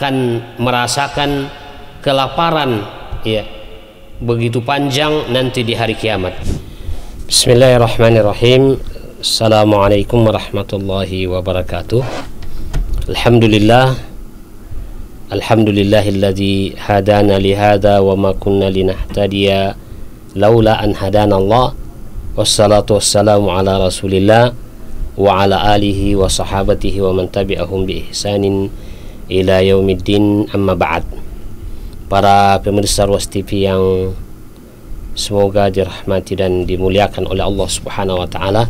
akan merasakan kelaparan ya begitu panjang nanti di hari kiamat. Bismillahirrahmanirrahim. Assalamualaikum warahmatullahi wabarakatuh. Alhamdulillahilladzi hadana lihada wa ma kunna linahtadiya laula an hadana Allah. Wassalatu wassalamu ala Rasulillah wa ala alihi wa sahabatihi wa man tabi'ahum bi ihsanin ila yaumiddin, amma ba'd. Para pemirsa Ruas TV yang semoga dirahmati dan dimuliakan oleh Allah Subhanahu wa taala.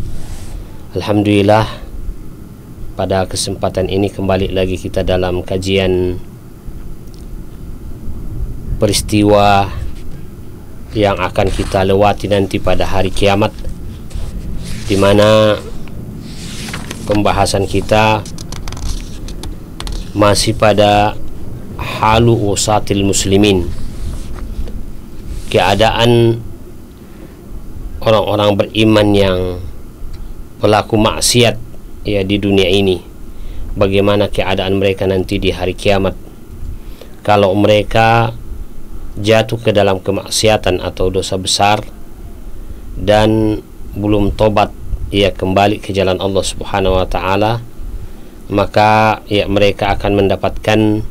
Alhamdulillah, pada kesempatan ini kembali lagi kita dalam kajian peristiwa yang akan kita lewati nanti pada hari kiamat, di mana pembahasan kita masih pada halu usatil muslimin, keadaan orang-orang beriman yang pelaku maksiat ya di dunia ini. Bagaimana keadaan mereka nanti di hari kiamat kalau mereka jatuh ke dalam kemaksiatan atau dosa besar dan belum tobat ya kembali ke jalan Allah Subhanahu wa taala, maka ya mereka akan mendapatkan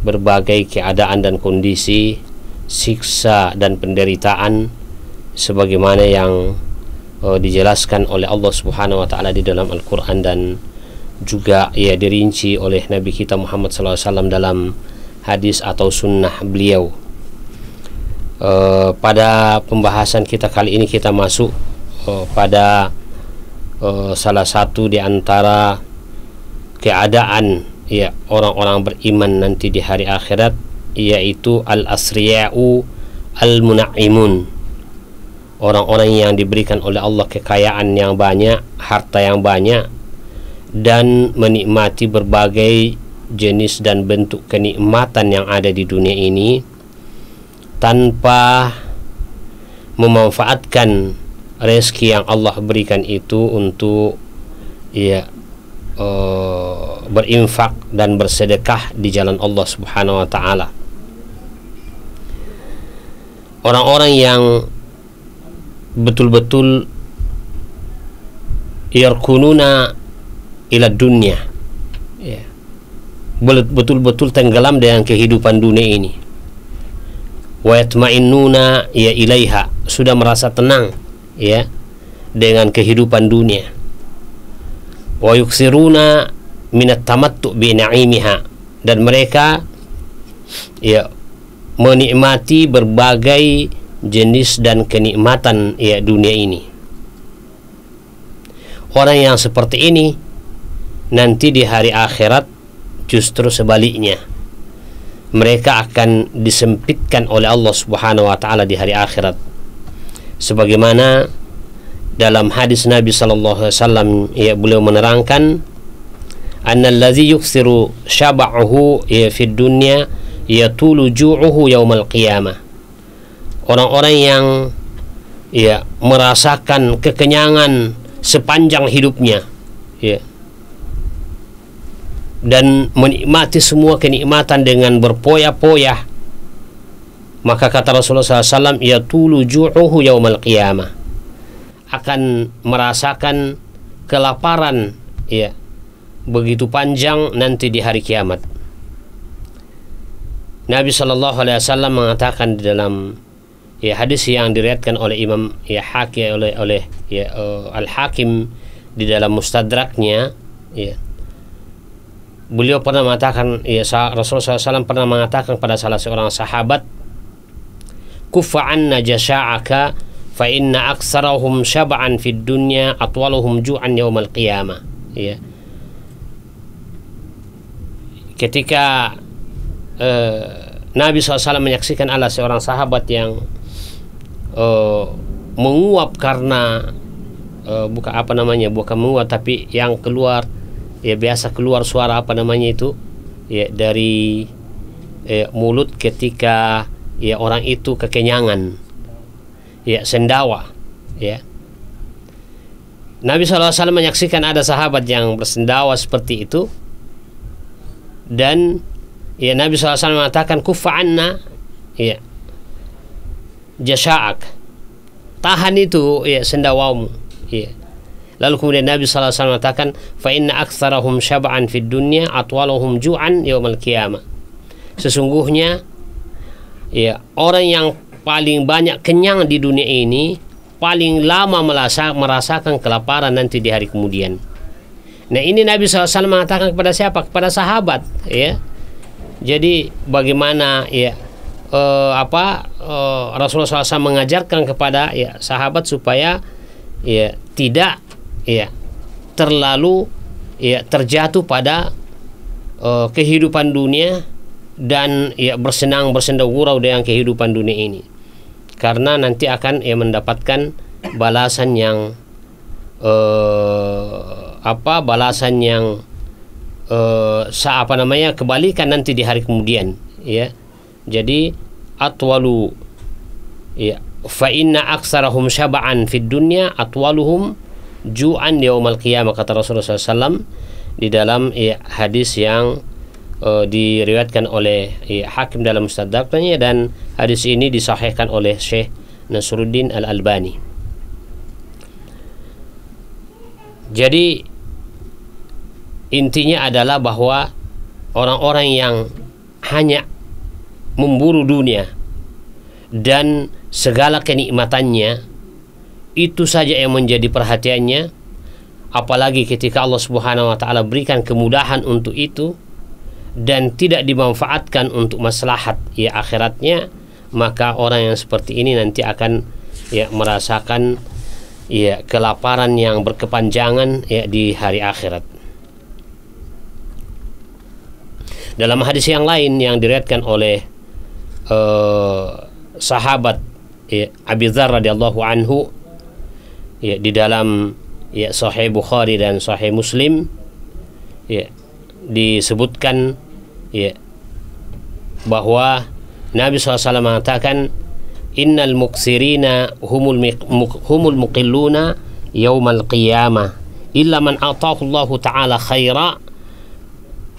berbagai keadaan dan kondisi siksa dan penderitaan sebagaimana yang dijelaskan oleh Allah Subhanahu wa taala di dalam Al-Qur'an dan juga ya dirinci oleh Nabi kita Muhammad SAW dalam hadis atau sunnah beliau. Pada pembahasan kita kali ini kita masuk pada salah satu di antara keadaan ya orang-orang beriman nanti di hari akhirat, yaitu al-asriya'u al-munaimun, orang-orang yang diberikan oleh Allah kekayaan yang banyak, harta yang banyak, dan menikmati berbagai jenis dan bentuk kenikmatan yang ada di dunia ini tanpa memanfaatkan rezeki yang Allah berikan itu untuk ya berinfak dan bersedekah di jalan Allah Subhanahu wa taala. Orang-orang yang betul-betul yarkununa ila dunya ya, betul-betul tenggelam dengan kehidupan dunia ini, wa yatma'innuna ya ilaiha, sudah merasa tenang ya dengan kehidupan dunia, wa yuksiruna minat tamattu bi na'imiha, dan mereka ya menikmati berbagai jenis dan kenikmatan ya dunia ini. Orang yang seperti ini nanti di hari akhirat justru sebaliknya, mereka akan disempitkan oleh Allah Subhanahu wa taala di hari akhirat, sebagaimana dalam hadis Nabi sallallahu alaihi wasallam ya beliau menerangkan, annallazi yuksiru syab'ahu ya fid dunya yatulu ju'uhu yaumal qiyamah, orang-orang yang ya merasakan kekenyangan sepanjang hidupnya ya, dan menikmati semua kenikmatan dengan berpoya-poya, maka kata Rasulullah SAW, yatulu ju'uhu yaumal qiyamah, akan merasakan kelaparan ya begitu panjang nanti di hari kiamat. Nabi Shallallahu Alaihi Wasallam mengatakan di dalam ya hadis yang diriwayatkan oleh Imam ya Hakim oleh ya Al-Hakim di dalam Mustadraknya ya, beliau pernah mengatakan ya, Rasulullah SAW pernah mengatakan pada salah seorang sahabat, kuffa anna jasha'aka fa inna aktsarahum syab'an fid dunya atwaluhum ju'an yaumal qiyamah ya. Ketika Nabi SAW menyaksikan ada seorang sahabat yang menguap karena bukan menguap, tapi yang keluar ya biasa keluar suara itu ya dari mulut ketika ya orang itu kekenyangan ya, sendawa ya. Nabi SAW menyaksikan ada sahabat yang bersendawa seperti itu, dan ya Nabi SAW mengatakan kuffa anna ya jasya'ak, tahan itu ya sendawamu ya. Lalu kemudian Nabi SAW mengatakan fa inna aktsarahum syab'an fid dunya atwaluhum ju'an yaumal qiyamah. Sesungguhnya ya orang yang paling banyak kenyang di dunia ini paling lama merasakan kelaparan nanti di hari kemudian. Nah, ini Nabi SAW mengatakan kepada siapa? Kepada sahabat ya. Jadi bagaimana ya Rasulullah SAW mengajarkan kepada ya sahabat supaya ya tidak ya terlalu ya terjatuh pada kehidupan dunia dan ya bersendau-gurau dengan kehidupan dunia ini, karena nanti akan ya mendapatkan balasan yang kebalikan nanti di hari kemudian ya. Jadi atwalu ya fa inna aktsarahum syab'an fid dunya atwaluhum ju'an yaumal qiyamah, kata Rasulullah SAW di dalam ya, hadis yang diriwayatkan oleh ya, Hakim dalam Mustadraknya, dan hadis ini disahihkan oleh Syekh Nasruddin Al-Albani. Jadi intinya adalah bahwa orang-orang yang hanya memburu dunia dan segala kenikmatannya itu saja yang menjadi perhatiannya, apalagi ketika Allah Subhanahu wa taala berikan kemudahan untuk itu dan tidak dimanfaatkan untuk maslahat ya akhiratnya, maka orang yang seperti ini nanti akan ya merasakan ya kelaparan yang berkepanjangan ya di hari akhirat. Dalam hadis yang lain yang diriwayatkan oleh sahabat ya, Abi Dzar radhiyallahu anhu ya, di dalam ya Sahih Bukhari dan Sahih Muslim ya disebutkan ya bahwa Nabi SAW mengatakan innal muksirina humul muqilluna yaumal qiyamah illa man atahu Allah ta'ala khaira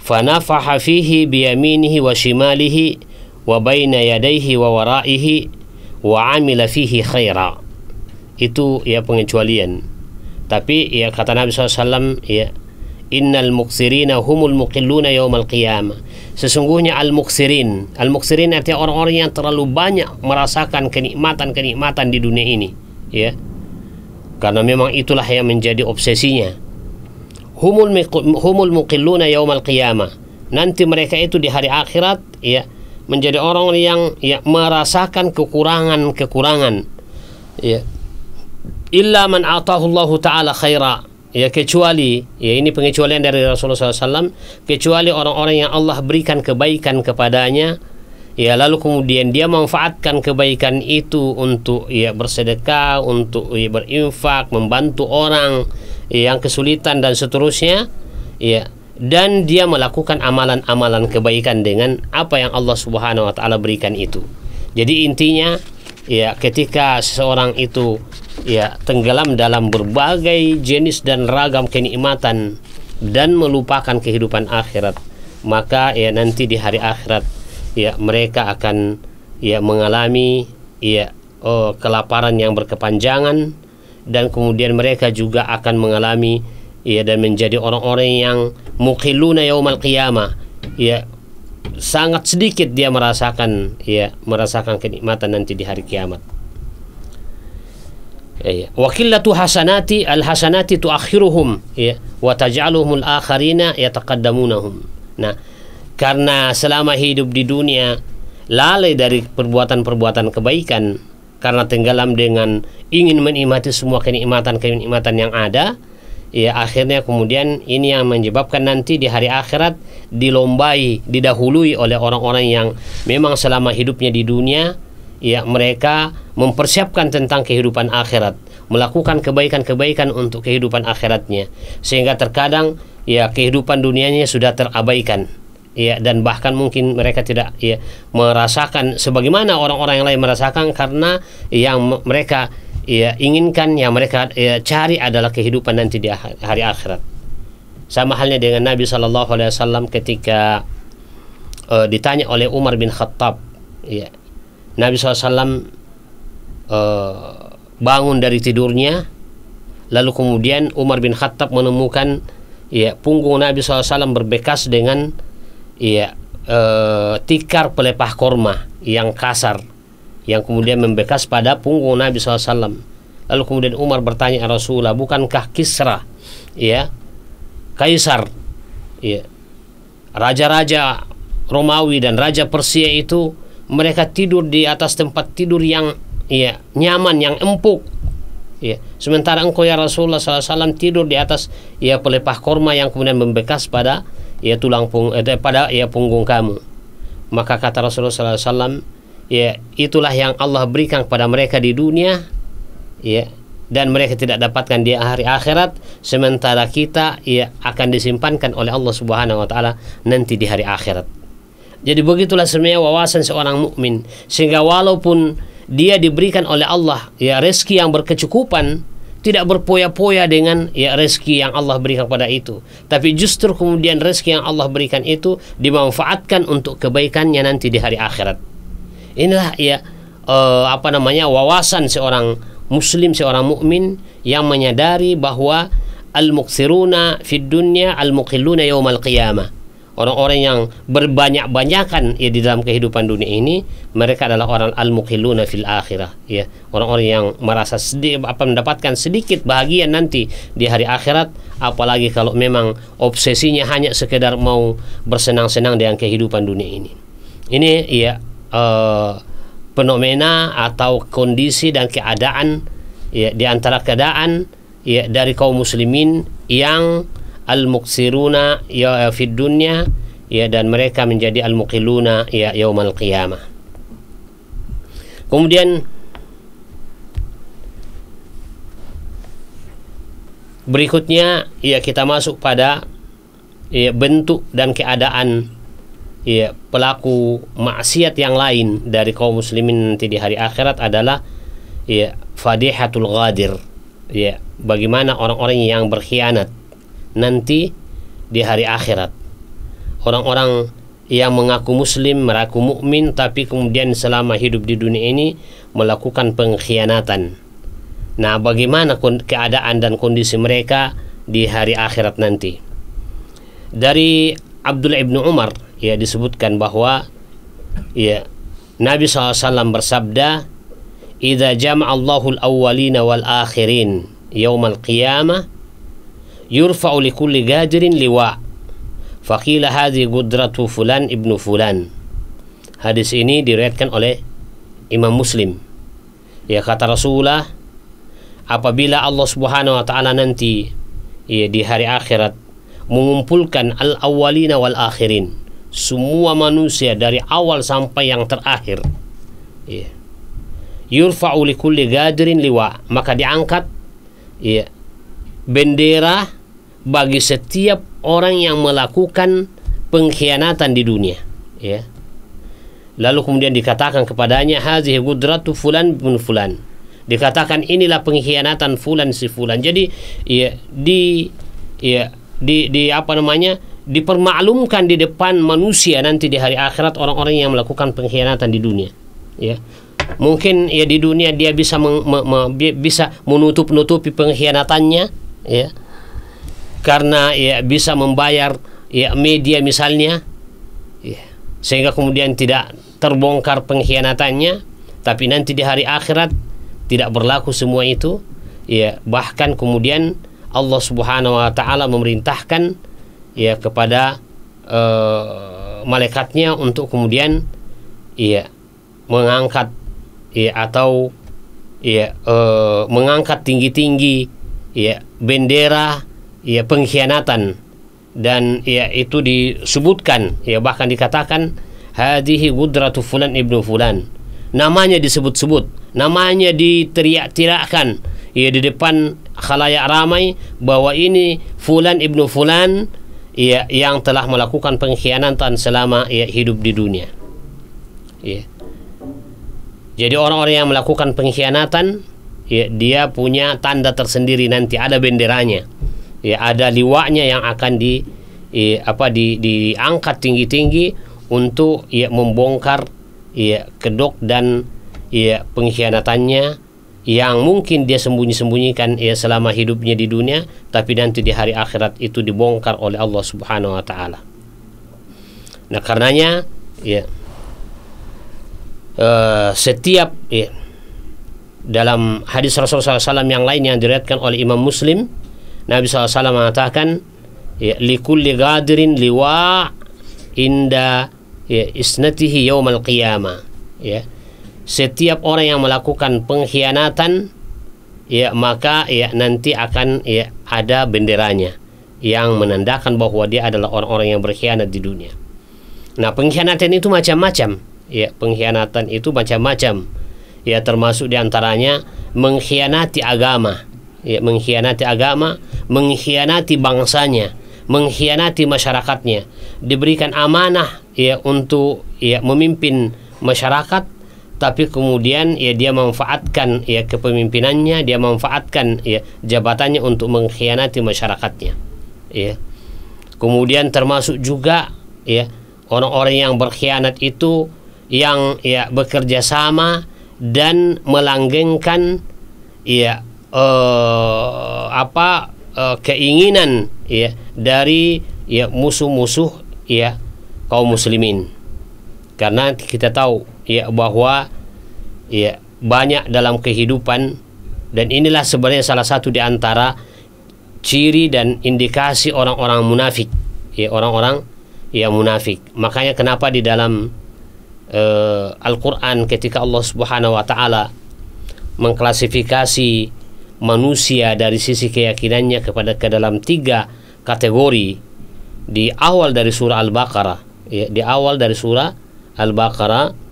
fanafaha fihi biyaminihi wa shimalihi wa baina yadayhi wa waraihi wa amila fihi khaira. Itu ya pengecualian. Tapi ya kata Nabi SAW ya innal muksirina humul muqilluna yaumal qiyamah. Sesungguhnya al-muksirin artinya orang-orang yang terlalu banyak merasakan kenikmatan di dunia ini ya. Karena memang itulah yang menjadi obsesinya. Humul muqilluna yaumal qiyamah. Nanti mereka itu di hari akhirat ya menjadi orang yang ya merasakan kekurangan ya. Illa man atahu Allah ta'ala khaira, ya kecuali ya ini pengecualian dari Rasulullah SAW, kecuali orang-orang yang Allah berikan kebaikan kepadanya ya, lalu kemudian dia manfaatkan kebaikan itu untuk ya bersedekah, untuk ya berinfak, membantu orang yang kesulitan dan seterusnya ya, dan dia melakukan amalan-amalan kebaikan dengan apa yang Allah Subhanahu wa taala berikan itu. Jadi intinya ya ketika seseorang itu ya tenggelam dalam berbagai jenis dan ragam kenikmatan dan melupakan kehidupan akhirat, maka ya nanti di hari akhirat ya mereka akan ya mengalami ya kelaparan yang berkepanjangan, dan kemudian mereka juga akan mengalami ya dan menjadi orang-orang yang muqilluna yaumal qiyamah ya, sangat sedikit dia merasakan kenikmatan nanti di hari kiamat. Wa qillatu hasanati al-hasanati tuakhiruhum ya wa taj'aluhum al-akharina yataqaddamunahum. Nah, karena selama hidup di dunia lalai dari perbuatan-perbuatan kebaikan, karena tenggelam dengan ingin menikmati semua kenikmatan yang ada ya, akhirnya kemudian ini yang menyebabkan nanti di hari akhirat didahului oleh orang-orang yang memang selama hidupnya di dunia ya mereka mempersiapkan tentang kehidupan akhirat, melakukan kebaikan-kebaikan untuk kehidupan akhiratnya, sehingga terkadang ya kehidupan dunianya sudah terabaikan ya, dan bahkan mungkin mereka tidak ya merasakan sebagaimana orang-orang yang lain merasakan, karena yang mereka ya inginkan, yang mereka ya cari adalah kehidupan nanti di hari akhirat. Sama halnya dengan Nabi SAW ketika ditanya oleh Umar bin Khattab, ya, Nabi SAW bangun dari tidurnya, lalu kemudian Umar bin Khattab menemukan, ya, punggung Nabi SAW berbekas dengan, ya, tikar pelepah korma yang kasar, yang kemudian membekas pada punggung Nabi SAW. Lalu kemudian Umar bertanya, ya Rasulullah, bukankah Kisra, ya, Kaisar, ya, raja-raja Romawi dan raja Persia itu, mereka tidur di atas tempat tidur yang, ya, nyaman, yang empuk, ya, sementara engkau ya Rasulullah SAW tidur di atas, ya, pelepah korma yang kemudian membekas pada, ya, pada, ya, punggung kamu. Maka kata Rasulullah SAW, ya, itulah yang Allah berikan kepada mereka di dunia, ya, dan mereka tidak dapatkan di hari akhirat, sementara kita, ya, akan disimpankan oleh Allah Subhanahu wa taala nanti di hari akhirat. Jadi begitulah sebenarnya wawasan seorang mukmin, sehingga walaupun dia diberikan oleh Allah, ya, rezeki yang berkecukupan, tidak berpoya-poya dengan, ya, rezeki yang Allah berikan kepada itu, tapi justru kemudian rezeki yang Allah berikan itu dimanfaatkan untuk kebaikannya nanti di hari akhirat. Inilah, ya, wawasan seorang muslim, seorang mukmin yang menyadari bahwa al-muqsiruna fid dunya al-muqilluna yaumal qiyamah. Orang-orang yang berbanyak-banyakan, ya, di dalam kehidupan dunia ini, mereka adalah orang al-muqilluna fil akhirah, ya, orang-orang yang merasa mendapatkan sedikit bahagia nanti di hari akhirat, apalagi kalau memang obsesinya hanya sekedar mau bersenang-senang dengan kehidupan dunia ini. Ini, ya, fenomena atau kondisi dan keadaan, ya, di antara keadaan, ya, dari kaum muslimin yang al-muqsiruna, ya, fid dunya, ya, dan mereka menjadi al-muqilluna, ya, yaumal qiyamah. Kemudian berikutnya, ya, kita masuk pada, ya, bentuk dan keadaan, ya, pelaku maksiat yang lain dari kaum muslimin nanti di hari akhirat adalah, ya, fadihatul ghadir, ya, bagaimana orang-orang yang berkhianat nanti di hari akhirat. Orang-orang yang mengaku muslim, mengaku mukmin, tapi kemudian selama hidup di dunia ini melakukan pengkhianatan. Nah, bagaimana keadaan dan kondisi mereka di hari akhirat nanti? Dari Abdullah ibnu Umar, ya, disebutkan bahwa, ya, Nabi SAW bersabda, "Idza jama'allahu al-awwalina wal akhirin yaumal qiyamah yurfa'u li kulli gadirin liwa faqila hadhi gudratu fulan ibnu fulan." Hadis ini diriwayatkan oleh Imam Muslim. Ya, kata Rasulullah, apabila Allah Subhanahu wa taala nanti, ya, di hari akhirat mengumpulkan al-awwalina wal akhirin, semua manusia dari awal sampai yang terakhir, ya, yurfa'u li kulli gadirin liwa, maka diangkat, ya, bendera bagi setiap orang yang melakukan pengkhianatan di dunia, ya. Lalu kemudian dikatakan kepadanya, hazihi gudratu fulan bin fulan, dikatakan inilah pengkhianatan fulan si fulan. Jadi, ya, dipermaklumkan di depan manusia nanti di hari akhirat orang-orang yang melakukan pengkhianatan di dunia, ya. Mungkin, ya, di dunia dia bisa bisa menutupi pengkhianatannya, ya, karena, ya, bisa membayar, ya, media misalnya, ya, sehingga kemudian tidak terbongkar pengkhianatannya. Tapi nanti di hari akhirat tidak berlaku semua itu, ya, bahkan kemudian Allah Subhanahu wa taala memerintahkan, ya, kepada malaikatnya untuk kemudian, ya, mengangkat, ya, atau, ya, mengangkat tinggi-tinggi, ya, bendera, ya, pengkhianatan, dan, ya, itu disebutkan, ya, bahkan dikatakan hadhihi gudratu fulan ibnu fulan, namanya disebut-sebut, namanya diteriak-teriakkan, ya, di depan khalayak ramai bahwa ini fulan ibnu fulan, ya, yang telah melakukan pengkhianatan selama, ya, hidup di dunia, ya. Jadi orang-orang yang melakukan pengkhianatan, ya, dia punya tanda tersendiri nanti, ada benderanya, ya, ada liwanya yang akan diangkat tinggi-tinggi untuk membongkar kedok dan pengkhianatannya yang mungkin dia sembunyi-sembunyikan selama hidupnya di dunia, tapi nanti di hari akhirat itu dibongkar oleh Allah Subhanahu wa taala. Nah, karenanya setiap dalam hadis Rasulullah SAW yang lain yang diriwayatkan oleh Imam Muslim, Nabi SAW mengatakan, likulli ghadirin liwa inda isnatihi yaumal qiyamah. Setiap orang yang melakukan pengkhianatan, maka nanti akan ada benderanya yang menandakan bahwa dia adalah orang-orang yang berkhianat di dunia. Nah, pengkhianatan itu macam-macam. Pengkhianatan itu macam-macam. Termasuk diantaranya mengkhianati agama, mengkhianati agama, mengkhianati bangsanya, mengkhianati masyarakatnya. Diberikan amanah untuk memimpin masyarakat, tapi kemudian dia memanfaatkan kepemimpinannya, dia memanfaatkan jabatannya untuk mengkhianati masyarakatnya. Kemudian termasuk juga orang-orang yang berkhianat itu yang bekerja sama dan melanggengkan keinginan dari musuh-musuh kaum muslimin. Karena kita tahu bahwa banyak dalam kehidupan, dan inilah sebenarnya salah satu di antara ciri dan indikasi orang-orang munafik, orang-orang yang munafik. Makanya kenapa di dalam Al-Quran ketika Allah Subhanahu wa taala mengklasifikasi manusia dari sisi keyakinannya ke dalam 3 kategori di awal dari surah Al-Baqarah, di awal dari surah Al-Baqarah,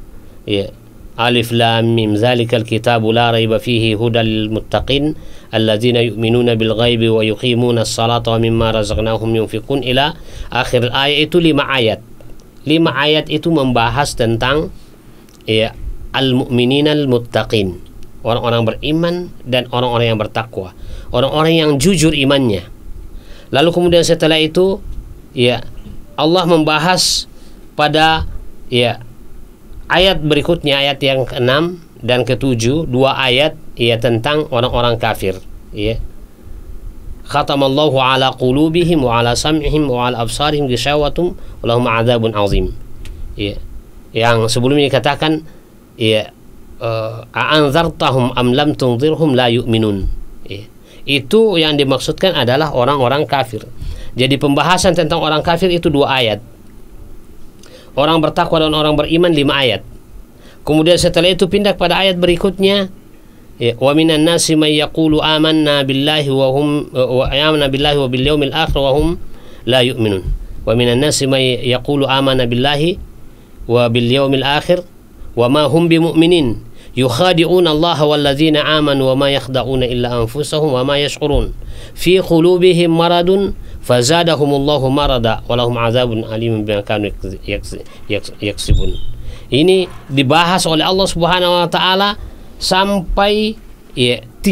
Alif Lam Mim Zalikal Kitabu la raiba fihi hudal lil muttaqin alladzina yu'minuna bil ghaibi wa yuqimuna as-salata wa mimma razaqnahum yunfiqun ila akhir ayat. Itu 5 ayat. 5 ayat itu membahas tentang al-mu'minin al-muttaqin, orang-orang beriman dan orang-orang yang bertakwa, orang-orang yang jujur imannya. Lalu kemudian setelah itu Allah membahas pada ayat berikutnya, ayat yang ke-6 dan ke-7, 2 ayat tentang orang-orang kafir. Khatamallahu ala qulubihim wa ala sam'ihim wa ala absarihim gishawatum wa lahum adzabun azim. Yang sebelumnya dikatakan a'anzartahum am lam tunzirhum la yu'minun. Itu yang dimaksudkan adalah orang-orang kafir. Jadi pembahasan tentang orang kafir itu 2 ayat. Orang bertakwa dan orang beriman 5 ayat. Kemudian setelah itu pindah pada ayat berikutnya, wa minan nasi may yaqulu amanna billahi wa hum amanna billahi wa bil yaumil akhir wa hum la yu'minun. Wa minan nasi may yaqulu amanna billahi wa bil yaumil akhir wa ma hum bimu'minin yukhadi'una Allah wal ladzina amanu wa ma yakhda'una illa anfusahum wa ma yash'urun fi qulubihim maradun fazadahumullahu marada wa lahum azabun alimun bima kanu yaksibun. Ini dibahas oleh Allah Subhanahu wa taala sampai 13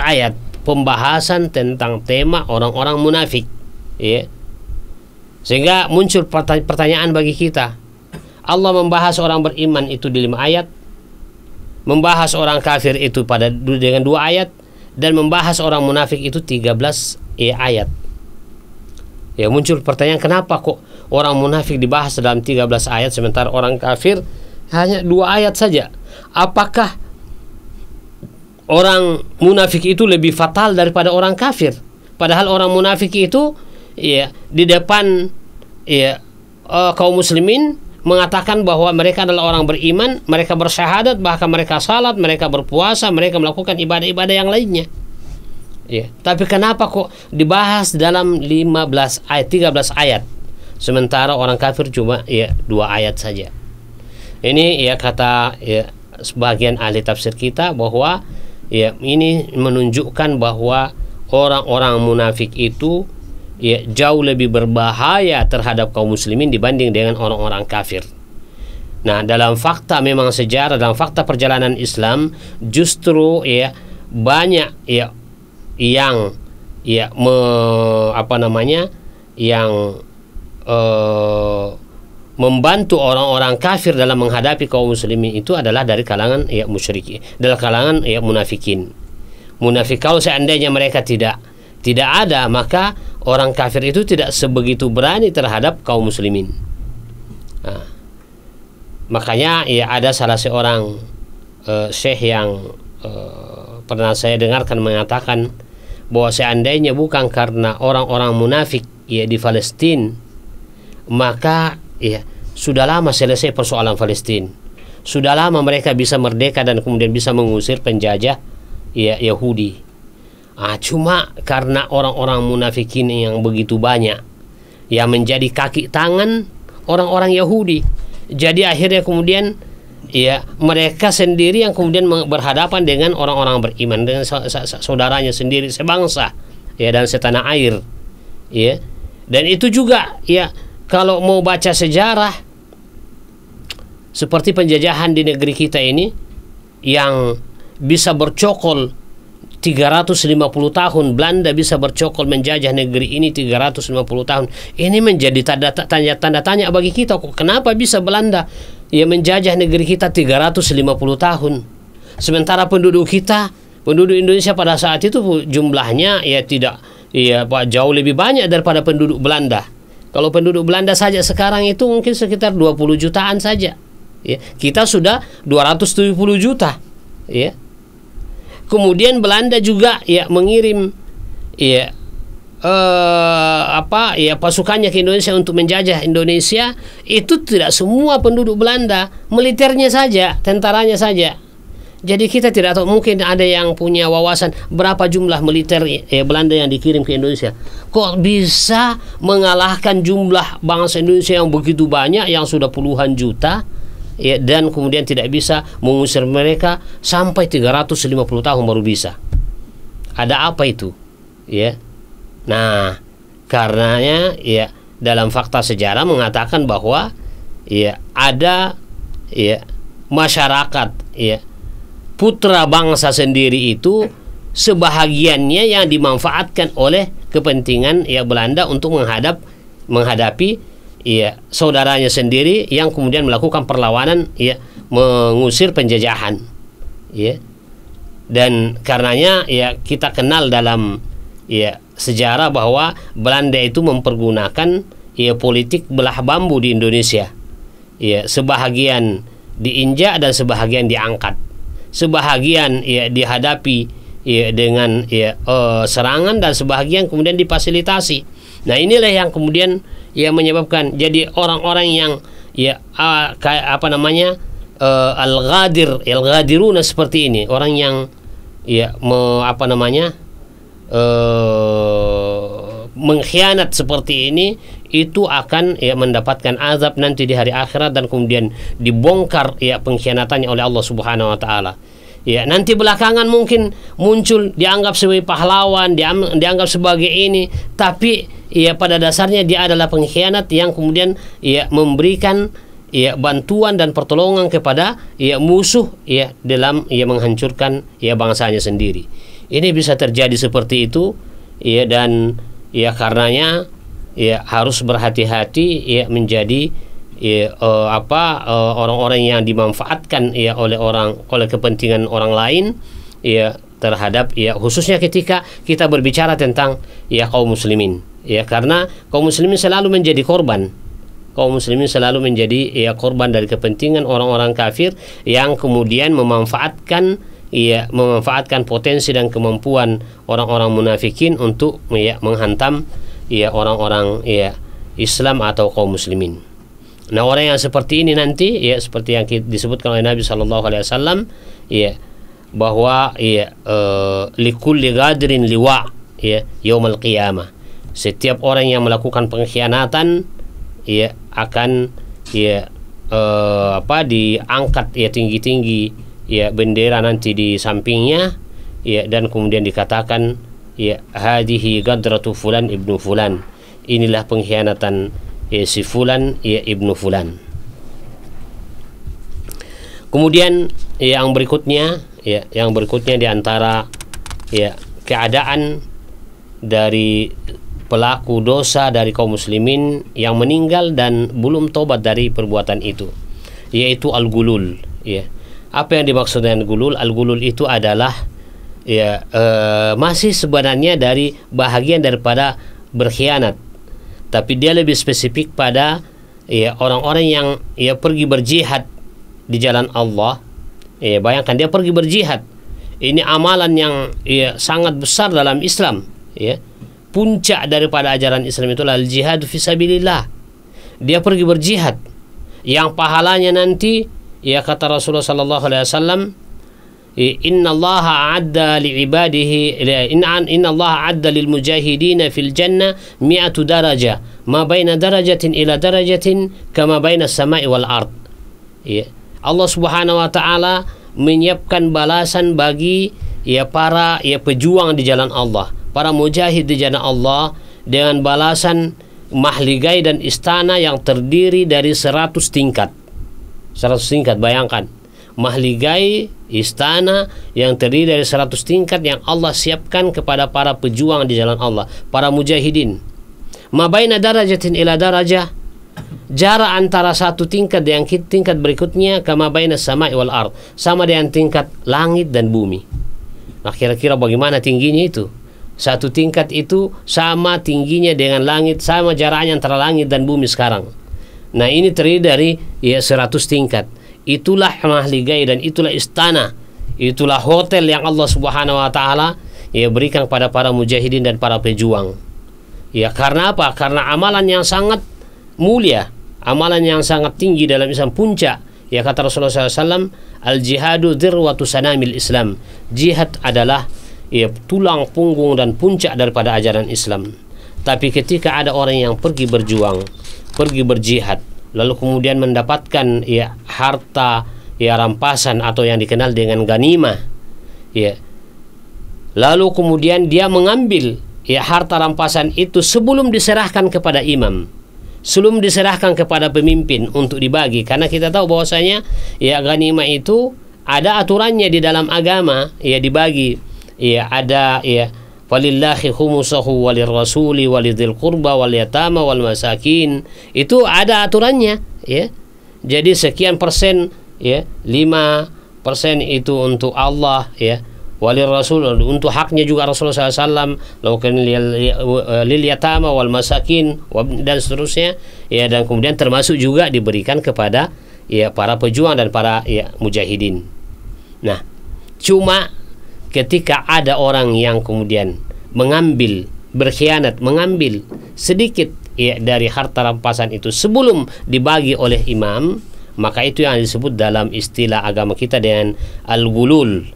ayat pembahasan tentang tema orang-orang munafik. Sehingga muncul pertanyaan bagi kita. Allah membahas orang beriman itu di 5 ayat, membahas orang kafir itu dengan 2 ayat, dan membahas orang munafik itu 13 ayat. Muncul pertanyaan, kenapa kok orang munafik dibahas dalam 13 ayat sementara orang kafir hanya 2 ayat saja? Apakah orang munafik itu lebih fatal daripada orang kafir? Padahal orang munafik itu di depan kaum muslimin mengatakan bahwa mereka adalah orang beriman, mereka bersyahadat, bahkan mereka salat, mereka berpuasa, mereka melakukan ibadah-ibadah yang lainnya. Tapi kenapa kok dibahas dalam 13 ayat sementara orang kafir cuma 2 ayat saja? Ini kata sebagian ahli tafsir kita bahwa ini menunjukkan bahwa orang-orang munafik itu jauh lebih berbahaya terhadap kaum muslimin dibanding dengan orang-orang kafir. Nah, dalam fakta memang sejarah, dalam fakta perjalanan Islam, justru banyak yang membantu orang-orang kafir dalam menghadapi kaum muslimin itu adalah dari kalangan ya musyrikin, dari kalangan ya munafikin. Munafik kalau seandainya mereka tidak ada, maka orang kafir itu tidak sebegitu berani terhadap kaum muslimin. Nah, makanya ya ada salah seorang syekh yang pernah saya dengarkan mengatakan bahwa seandainya bukan karena orang-orang munafik ya di Palestina, maka ya sudah lama selesai persoalan Palestina. Sudah lama mereka bisa merdeka dan kemudian bisa mengusir penjajah ya Yahudi. Cuma karena orang-orang munafikin yang begitu banyak yang menjadi kaki tangan orang-orang Yahudi. Jadi akhirnya kemudian ya mereka sendiri yang kemudian berhadapan dengan orang-orang beriman, dengan saudaranya sendiri sebangsa ya dan setanah air ya. Dan itu juga ya kalau mau baca sejarah seperti penjajahan di negeri kita ini yang bisa bercokol 350 tahun, Belanda bisa bercokol menjajah negeri ini 350 tahun. Ini menjadi tanda tanya bagi kita, kok kenapa bisa Belanda ya menjajah negeri kita 350 tahun. Sementara penduduk Indonesia pada saat itu jumlahnya ya tidak ya jauh lebih banyak daripada penduduk Belanda. Kalau penduduk Belanda saja sekarang itu mungkin sekitar 20 jutaan saja. Ya, kita sudah 270 juta. Ya. Kemudian Belanda juga ya mengirim ya pasukannya ke Indonesia untuk menjajah Indonesia. Itu tidak semua penduduk Belanda, militernya saja, tentaranya saja. Jadi kita tidak tahu, mungkin ada yang punya wawasan berapa jumlah militer Belanda yang dikirim ke Indonesia. Kok bisa mengalahkan jumlah bangsa Indonesia yang begitu banyak, yang sudah puluhan juta ya, dan kemudian tidak bisa mengusir mereka sampai 350 tahun baru bisa. Ada apa itu? Ya. Nah, karenanya ya dalam fakta sejarah mengatakan bahwa ya ada ya masyarakat ya putra bangsa sendiri itu sebahagiannya yang dimanfaatkan oleh kepentingan ya Belanda untuk menghadapi ya saudaranya sendiri yang kemudian melakukan perlawanan ya mengusir penjajahan ya. Dan karenanya ya kita kenal dalam ya sejarah bahwa Belanda itu mempergunakan ya politik belah bambu di Indonesia. Ya, sebahagian diinjak dan sebahagian diangkat. Sebahagian ya dihadapi ya dengan ya serangan dan sebahagian kemudian difasilitasi. Nah, inilah yang kemudian ya menyebabkan jadi orang-orang yang ya al-ghadiruna seperti ini, orang yang ya mengkhianat seperti ini, itu akan ya mendapatkan azab nanti di hari akhirat dan kemudian dibongkar ya pengkhianatannya oleh Allah Subhanahu wa taala. Ya, nanti belakangan mungkin muncul dianggap sebagai pahlawan, dianggap sebagai ini, tapi ya pada dasarnya dia adalah pengkhianat yang kemudian ya memberikan ya bantuan dan pertolongan kepada ya musuh ya dalam ya menghancurkan ya bangsanya sendiri. Ini bisa terjadi seperti itu ya, dan ya karenanya ya harus berhati-hati ya menjadi ya orang-orang yang dimanfaatkan ya oleh kepentingan orang lain ya terhadap ya khususnya ketika kita berbicara tentang ya kaum muslimin ya, karena kaum muslimin selalu menjadi korban. Kaum muslimin selalu menjadi ya korban dari kepentingan orang-orang kafir yang kemudian memanfaatkan potensi dan kemampuan orang-orang munafikin untuk ya menghantam ya orang-orang ya Islam atau kaum muslimin. Nah, orang yang seperti ini nanti ya seperti yang disebutkan oleh Nabi sallallahu alaihi wasallam ya bahwa ya likulli ghadirin liwa ya yaumil qiyamah. Setiap orang yang melakukan pengkhianatan ya akan ya diangkat ya tinggi-tinggi ya bendera nanti di sampingnya ya, dan kemudian dikatakan ya hadhihi gadratu fulan ibnu fulan, inilah pengkhianatan ya si fulan ya ibnu fulan. Kemudian yang berikutnya di antara ya keadaan dari pelaku dosa dari kaum muslimin yang meninggal dan belum tobat dari perbuatan itu, yaitu al-gulul. Ya, apa yang dimaksud dengan gulul? Al-gulul itu adalah masih sebenarnya dari bahagian daripada berkhianat, tapi dia lebih spesifik pada orang-orang yang pergi berjihad di jalan Allah. Bayangkan dia pergi berjihad. Ini amalan yang sangat besar dalam Islam. Puncak daripada ajaran Islam itulah al-jihad fisabilillah. Dia pergi berjihad, yang pahalanya nanti, kata Rasulullah sallallahu alaihi wasallam, Inna Allah a'adda li'ibadihi Inna Allah a'adda lil mujahidina fil jannah mi'atu darajah ma baina darajatin ila darajatin kama baina samai wal ard. Allah Subhanahu wa taala menyiapkan balasan bagi para pejuang di jalan Allah, para mujahid di jalan Allah, dengan balasan mahligai dan istana yang terdiri dari 100 tingkat. 100 tingkat, bayangkan. Mahligai, istana yang terdiri dari 100 tingkat yang Allah siapkan kepada para pejuang di jalan Allah, para mujahidin. Ma baina darajatin ila darajah, jarak antara satu tingkat dengan tingkat berikutnya, kama baina samai wal ard, sama dengan tingkat langit dan bumi. Nah, kira-kira bagaimana tingginya itu? Satu tingkat itu sama tingginya dengan langit, sama jaraknya antara langit dan bumi sekarang. Nah, ini terdiri dari 100 tingkat. Itulah mahligai dan itulah istana, itulah hotel yang Allah Subhanahu wa taala berikan kepada para mujahidin dan para pejuang. Karena apa? Karena amalan yang sangat mulia, amalan yang sangat tinggi dalam Islam, puncak. Kata Rasulullah SAW, al-jihadu dzirwatu sanamil Islam. Jihad adalah tulang punggung dan puncak daripada ajaran Islam. Tapi ketika ada orang yang pergi berjuang, pergi berjihad, lalu kemudian mendapatkan harta rampasan atau yang dikenal dengan ganimah, lalu kemudian dia mengambil harta rampasan itu sebelum diserahkan kepada imam, sebelum diserahkan kepada pemimpin untuk dibagi. Karena kita tahu bahwasanya ganimah itu ada aturannya di dalam agama, dibagi. Ada walillahi khumusahu walirrasuli walidhil qurba wal yatama wal masakin. Itu ada aturannya, Jadi sekian persen, 5% itu untuk Allah, walir rasul, untuk haknya juga Rasulullah SAW, lakukan lil yatama wal masakin dan seterusnya, dan kemudian termasuk juga diberikan kepada para pejuang dan para mujahidin. Nah, cuma ketika ada orang yang kemudian mengambil, berkhianat, mengambil sedikit dari harta rampasan itu sebelum dibagi oleh imam, maka itu yang disebut dalam istilah agama kita dengan al-gulul,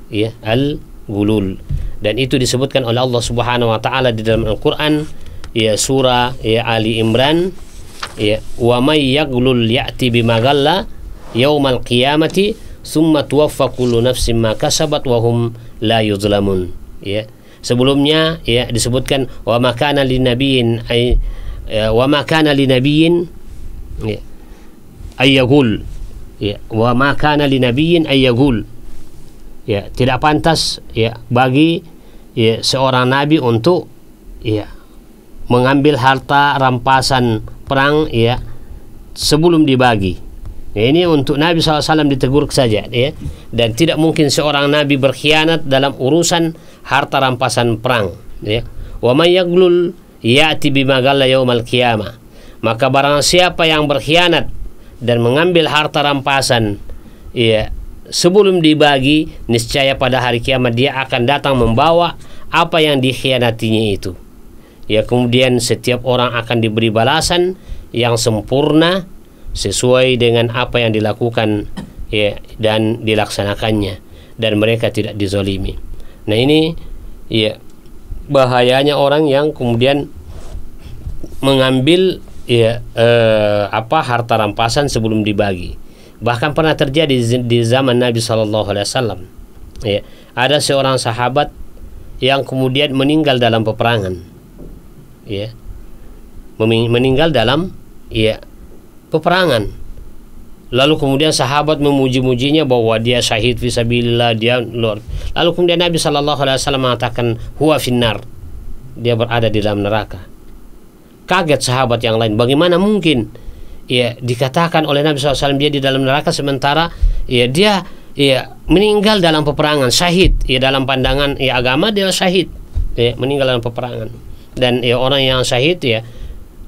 al-gulul. Dan itu disebutkan oleh Allah Subhanahu wa taala di dalam Al-Qur'an, surah Ali Imran, wa may yaghlul ya'ti bima ghalla yaumal qiyamati summa tuwaffa kullu nafsin ma kasabat wa hum la yuzlamun. Sebelumnya disebutkan wa makana linabiyyin wa makana linabiyyin ayyagul, wa makana linabiyyin ayyagul, tidak pantas bagi seorang nabi untuk mengambil harta rampasan perang sebelum dibagi. Ini untuk Nabi SAW ditegur saja, dan tidak mungkin seorang nabi berkhianat dalam urusan harta rampasan perang. Wa may yaghlul ya'ti bima ghalla yaumal qiyamah. Maka barang siapa yang berkhianat dan mengambil harta rampasan sebelum dibagi, niscaya pada hari kiamat dia akan datang membawa apa yang dikhianatinya itu. Kemudian setiap orang akan diberi balasan yang sempurna sesuai dengan apa yang dilakukan dan dilaksanakannya, dan mereka tidak dizalimi. Nah, ini bahayanya orang yang kemudian mengambil harta rampasan sebelum dibagi. Bahkan pernah terjadi di zaman Nabi SAW. Ada seorang sahabat yang kemudian meninggal dalam peperangan, meninggal dalam peperangan. Lalu kemudian sahabat memuji-mujinya bahwa dia syahid fisabilillah, dia Lord. Lalu kemudian Nabi SAW mengatakan huwa finnar, dia berada di dalam neraka. kaget sahabat yang lain, bagaimana mungkin ya dikatakan oleh Nabi SAW dia di dalam neraka, sementara ya dia ya meninggal dalam peperangan, syahid ya, dalam pandangan ya agama dia syahid ya, meninggal dalam peperangan. Dan ya orang yang syahid ya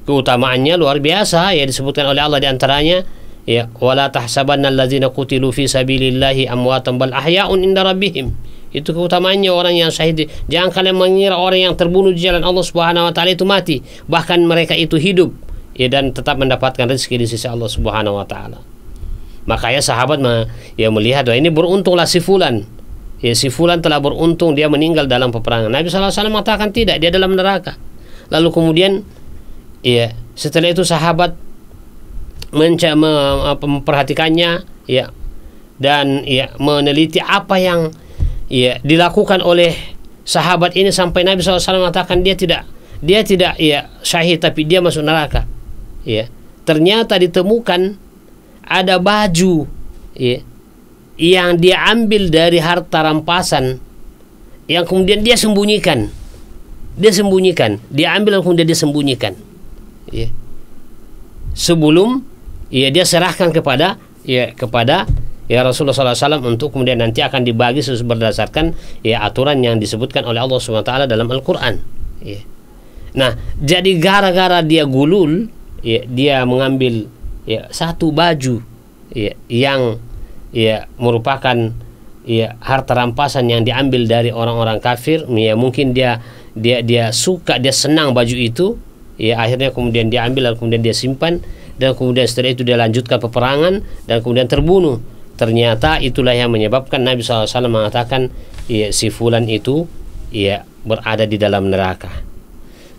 keutamaannya luar biasa ya, disebutkan oleh Allah di antaranya ya, wala tahsabanna allazina qutilu fi sabilillahi amwatan bal ahya'un inda rabbihim. Itu keutamaannya orang yang syahid. Jangan kalian mengira orang yang terbunuh di jalan Allah Subhanahu wa taala itu mati, bahkan mereka itu hidup ya, dan tetap mendapatkan rezeki di sisi Allah Subhanahu wa taala. Makanya sahabat ya melihat, wah ini beruntunglah si fulan. Ya, si fulan telah beruntung dia meninggal dalam peperangan. Nabi SAW mengatakan tidak, dia dalam neraka. Lalu kemudian ya setelah itu sahabat memperhatikannya ya, dan ya meneliti apa yang ya dilakukan oleh sahabat ini sampai Nabi SAW mengatakan dia tidak ya syahid, tapi dia masuk neraka. Ya, ternyata ditemukan ada baju ya, yang dia ambil dari harta rampasan yang kemudian dia sembunyikan. Dia ambil dan kemudian dia sembunyikan. Ya. Sebelum ya dia serahkan kepada Rasulullah SAW untuk kemudian nanti akan dibagi berdasarkan ya aturan yang disebutkan oleh Allah SWT dalam Al-Quran. Ya. Nah, jadi gara-gara dia gulul, ya, dia mengambil ya satu baju ya, yang ya merupakan ya harta rampasan yang diambil dari orang-orang kafir. Ya mungkin dia suka, dia senang baju itu. Ya akhirnya kemudian dia ambil dan kemudian dia simpan, dan kemudian setelah itu dia lanjutkan peperangan dan kemudian terbunuh. Ternyata itulah yang menyebabkan Nabi SAW mengatakan ya si fulan itu ya berada di dalam neraka.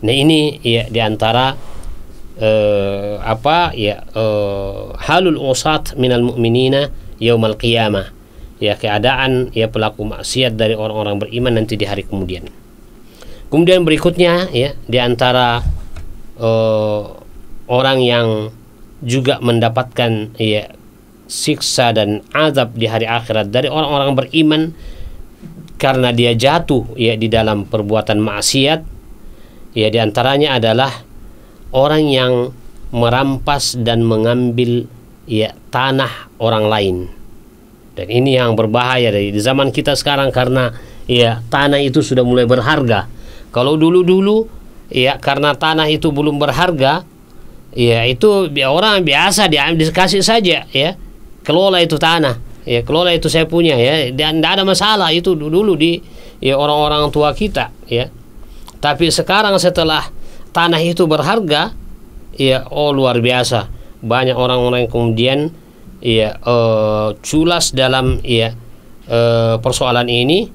Nah ini ya diantara halul usat minal mu'minina yaumal qiyamah, ya keadaan ya pelaku maksiat dari orang-orang beriman nanti di hari kemudian. Kemudian berikutnya ya diantara orang yang juga mendapatkan ya siksa dan azab di hari akhirat dari orang-orang beriman karena dia jatuh ya di dalam perbuatan maksiat, ya diantaranya adalah orang yang merampas dan mengambil ya tanah orang lain. Dan ini yang berbahaya di zaman kita sekarang, karena ya tanah itu sudah mulai berharga. Kalau dulu-dulu ya karena tanah itu belum berharga, ya itu orang biasa dikasih saja ya, kelola itu tanah, ya kelola itu saya punya ya, dan tidak ada masalah itu dulu di ya orang-orang tua kita ya. Tapi sekarang setelah tanah itu berharga, ya luar biasa banyak orang-orang yang kemudian ya culas dalam ya persoalan ini,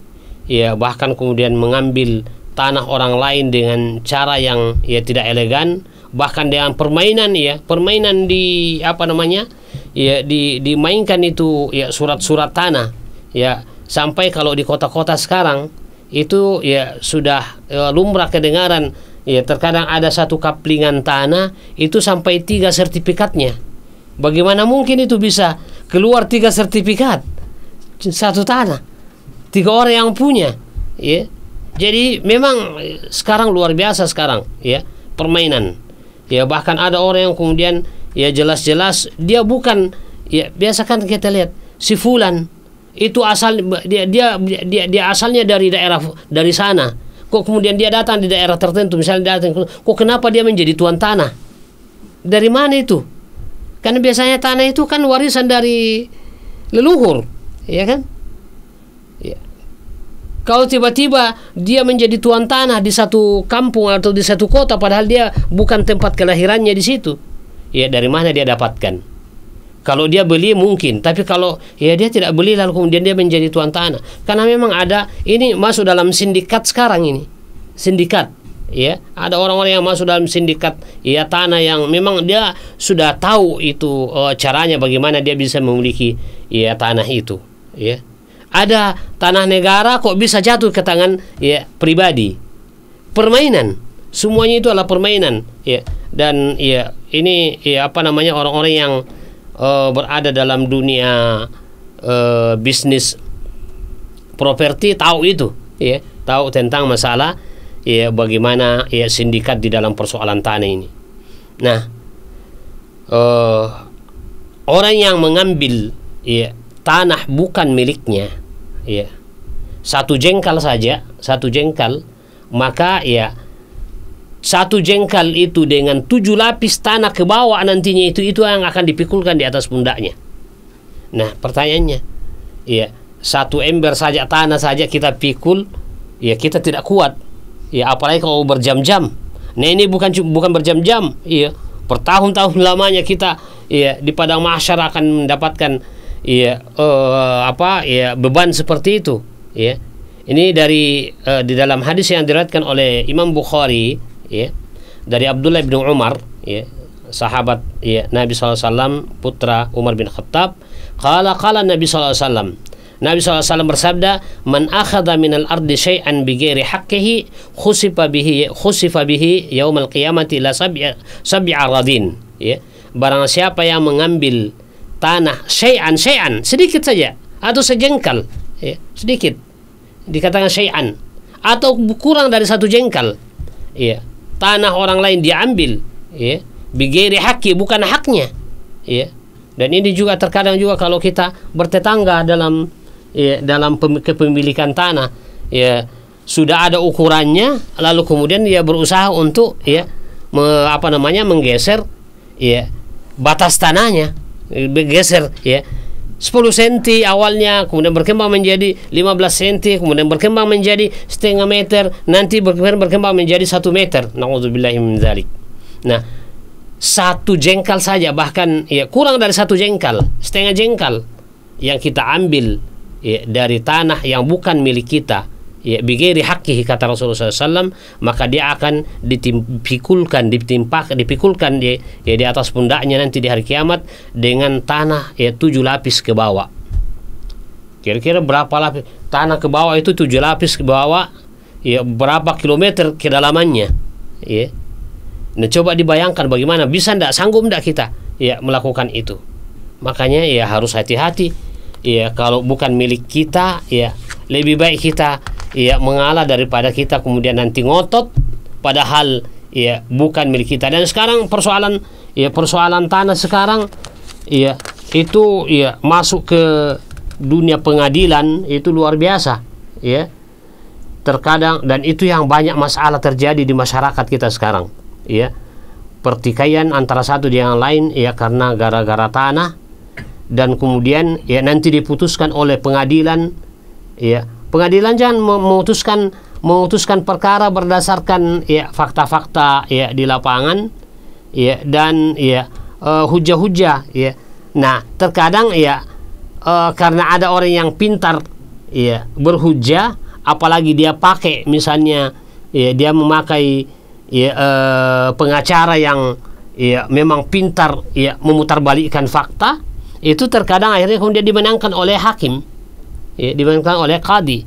ya bahkan kemudian mengambil tanah orang lain dengan cara yang ya tidak elegan, bahkan dengan permainan di dimainkan itu ya surat-surat tanah ya, sampai kalau di kota-kota sekarang itu ya sudah lumrah kedengaran. Ya terkadang ada satu kaplingan tanah itu sampai 3 sertifikatnya. Bagaimana mungkin itu bisa keluar 3 sertifikat satu tanah, 3 orang yang punya ya. Jadi memang sekarang luar biasa sekarang ya permainan ya. Bahkan ada orang yang kemudian ya jelas-jelas dia bukan ya, biasa kan kita lihat si fulan itu asal dia asalnya dari daerah dari sana. Kok kemudian dia datang di daerah tertentu, misalnya datang, kok kenapa dia menjadi tuan tanah? Dari mana itu? Karena biasanya tanah itu kan warisan dari leluhur, ya kan? Ya. Kalau tiba-tiba dia menjadi tuan tanah di satu kampung atau di satu kota, padahal dia bukan tempat kelahirannya di situ, ya dari mana dia dapatkan? Kalau dia beli mungkin, tapi kalau ya dia tidak beli lalu kemudian dia menjadi tuan tanah, karena memang ada ini masuk dalam sindikat sekarang ini, sindikat ya, ada orang-orang yang masuk dalam sindikat ya tanah yang memang dia sudah tahu itu caranya bagaimana dia bisa memiliki ya tanah itu ya. Ada tanah negara kok bisa jatuh ke tangan ya pribadi, permainan, semuanya itu adalah permainan ya. Dan ya ini ya orang-orang yang berada dalam dunia bisnis properti tahu itu ya, tahu tentang masalah ya bagaimana ya sindikat di dalam persoalan tanah ini. Nah, orang yang mengambil ya tanah bukan miliknya, ya satu jengkal saja, satu jengkal, maka ya satu jengkal itu dengan 7 lapis tanah ke bawah nantinya itu yang akan dipikulkan di atas pundaknya. Nah, pertanyaannya, ya satu ember saja tanah saja kita pikul, ya kita tidak kuat, ya apalagi kalau berjam-jam. Nah, ini bukan berjam-jam, ya bertahun-tahun lamanya kita ya di padang mahsyar akan mendapatkan ya beban seperti itu, ya. Ini dari di dalam hadis yang diriwayatkan oleh Imam Bukhari, ya, dari Abdullah bin Umar, ya, sahabat ya Nabi SAW, putra Umar bin Khattab. Qala Nabi SAW, Nabi SAW bersabda, man akhadha minal ardi syai'an bighairi haqqihi khusifa bihi yaumal qiyamati ila sab'i aradin, ya. Barang siapa yang mengambil tanah syai'an sedikit saja atau sejengkal, ya, sedikit dikatakan syai'an atau kurang dari satu jengkal, ya, tanah orang lain diambil, ya, bighairi haqqi, bukan haknya, ya. Dan ini juga terkadang juga kalau kita bertetangga dalam kepemilikan tanah, ya sudah ada ukurannya, lalu kemudian dia berusaha untuk ya menggeser ya batas tanahnya, bergeser ya 10 cm awalnya, kemudian berkembang menjadi 15 cm, kemudian berkembang menjadi setengah meter, nanti berkembang menjadi 1 meter. Na'udzubillahi min dzalik. Nah, satu jengkal saja, bahkan ya kurang dari satu jengkal, setengah jengkal yang kita ambil ya dari tanah yang bukan milik kita, ya bighairi haqqihi, kata Rasulullah SAW, maka dia akan dipikulkan ya di atas pundaknya nanti di hari kiamat dengan tanah ya 7 lapis ke bawah. Kira-kira berapa lapis tanah ke bawah itu? 7 lapis ke bawah, ya berapa kilometer kedalamannya, ya. Nah, coba dibayangkan bagaimana, bisa ndak, sanggup ndak kita ya melakukan itu. Makanya ya harus hati-hati, ya kalau bukan milik kita, ya lebih baik kita ya mengalah daripada kita kemudian nanti ngotot padahal ya bukan milik kita. Dan sekarang persoalan tanah sekarang ya itu ya masuk ke dunia pengadilan itu luar biasa, ya terkadang, dan itu yang banyak masalah terjadi di masyarakat kita sekarang, ya pertikaian antara satu dengan lain ya karena gara-gara tanah, dan kemudian ya nanti diputuskan oleh pengadilan, ya pengadilan jangan memutuskan perkara berdasarkan ya fakta-fakta ya di lapangan, ya dan ya hujah-hujah, ya. Nah, terkadang ya karena ada orang yang pintar ya berhujah, apalagi dia pakai misalnya ya dia memakai ya pengacara yang ya memang pintar ya memutarbalikkan fakta, itu terkadang akhirnya kemudian dimenangkan oleh hakim, ya dimenangkan oleh qadi,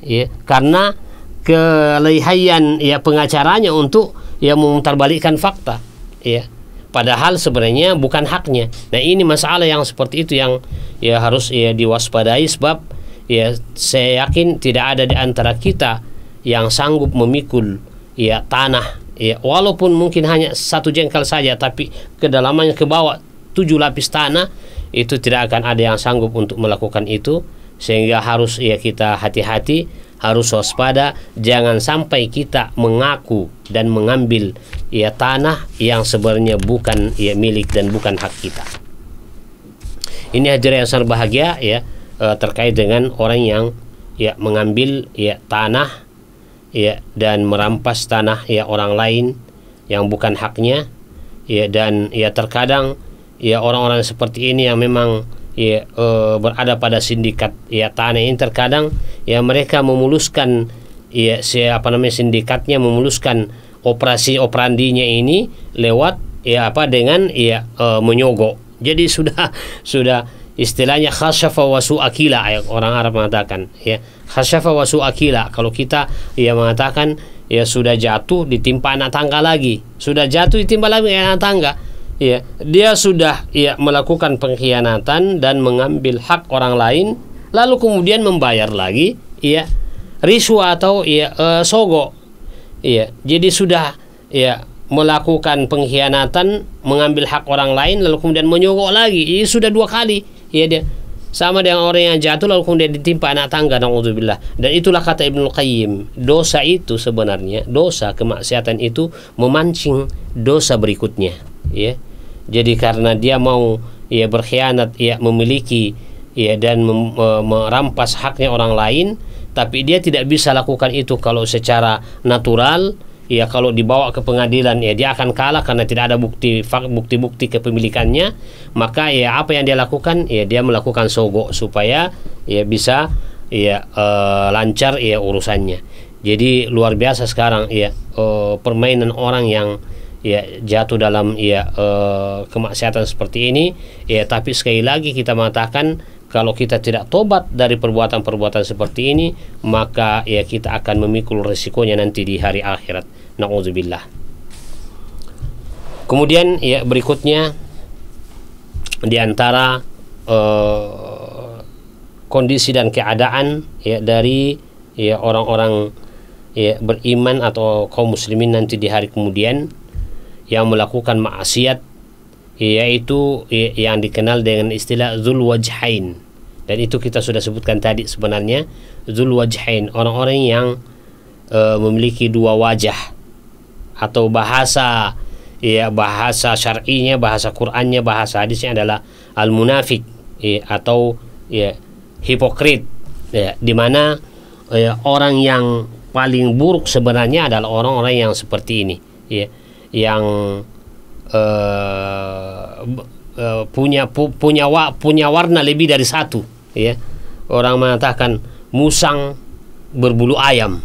ya karena kelihayan ya pengacaranya untuk ya memutarbalikkan fakta, ya padahal sebenarnya bukan haknya. Nah, ini masalah yang seperti itu yang ya harus ya diwaspadai, sebab ya saya yakin tidak ada di antara kita yang sanggup memikul ya tanah, ya walaupun mungkin hanya satu jengkal saja, tapi kedalamannya ke bawah 7 lapis tanah, itu tidak akan ada yang sanggup untuk melakukan itu. Sehingga harus ya kita hati-hati, harus waspada, jangan sampai kita mengaku dan mengambil ya tanah yang sebenarnya bukan ya milik dan bukan hak kita. Ini hadirin yang sangat bahagia ya terkait dengan orang yang ya mengambil ya tanah ya dan merampas tanah ya orang lain yang bukan haknya, ya dan ya terkadang ya orang-orang seperti ini yang memang ya berada pada sindikat ya tanah ini, terkadang ya mereka memuluskan ya sindikatnya memuluskan operasi operandinya ini lewat ya dengan ya menyogok. Jadi sudah istilahnya khasyafa wa su'akila, orang Arab mengatakan ya khasyafa wa su'akila. Kalau kita ya mengatakan ya sudah jatuh ditimpa anak tangga lagi, sudah jatuh ditimpa lagi anak tangga, ya dia sudah ya melakukan pengkhianatan dan mengambil hak orang lain, lalu kemudian membayar lagi ya riswa atau ya sogo, ya jadi sudah ya melakukan pengkhianatan, mengambil hak orang lain lalu kemudian menyogok lagi. Ini sudah 2 kali. Ya, dia sama dengan orang yang jatuh lalu kemudian ditimpa anak tangga, naudzubillah. Dan itulah kata Ibnul Qayyim, dosa itu sebenarnya, dosa kemaksiatan itu memancing dosa berikutnya, ya. Jadi karena dia mau ya berkhianat, ya memiliki ya dan merampas haknya orang lain, tapi dia tidak bisa lakukan itu kalau secara natural. Ya, kalau dibawa ke pengadilan ya dia akan kalah karena tidak ada bukti-bukti kepemilikannya. Maka ya apa yang dia lakukan, ya dia melakukan sogok supaya ya bisa ya lancar ya urusannya. Jadi luar biasa sekarang ya permainan orang yang ya jatuh dalam ya kemaksiatan seperti ini. Ya, tapi sekali lagi kita mengatakan, kalau kita tidak tobat dari perbuatan-perbuatan seperti ini, maka ya kita akan memikul resikonya nanti di hari akhirat. Na'udzubillah. Kemudian ya berikutnya di antara kondisi dan keadaan ya dari ya orang-orang ya beriman atau kaum muslimin nanti di hari kemudian yang melakukan maksiat, yaitu yang dikenal dengan istilah Dzul Wajhain. Dan itu kita sudah sebutkan tadi sebenarnya, Dzul Wajhain, orang-orang yang memiliki 2 wajah, atau bahasa ya bahasa syar'inya, bahasa Qur'annya, bahasa hadisnya adalah al-munafik atau ya hipokrit, ya, di mana orang yang paling buruk sebenarnya adalah orang-orang yang seperti ini, ya, yang punya warna lebih dari satu, ya. Orang mengatakan musang berbulu ayam,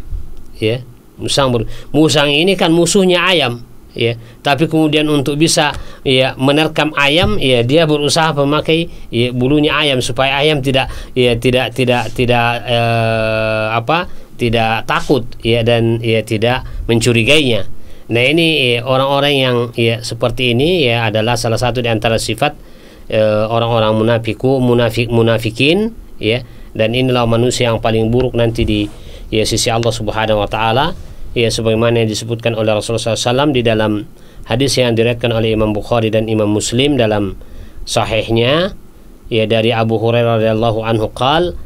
ya. Musang ini kan musuhnya ayam, ya. Tapi kemudian untuk bisa ya menerkam ayam, ya dia berusaha memakai ya bulunya ayam supaya ayam tidak takut, ya, dan ya tidak mencurigainya. Nah, ini orang-orang yang ya seperti ini ya adalah salah satu di antara sifat orang-orang munafikin, ya. Dan inilah manusia yang paling buruk nanti di ya sisi Allah Subhanahu wa taala, ya, sebagaimana yang disebutkan oleh Rasulullah SAW di dalam hadis yang diriwayatkan oleh Imam Bukhari dan Imam Muslim dalam sahihnya, ya, dari Abu Hurairah radhiyallahu anhu qala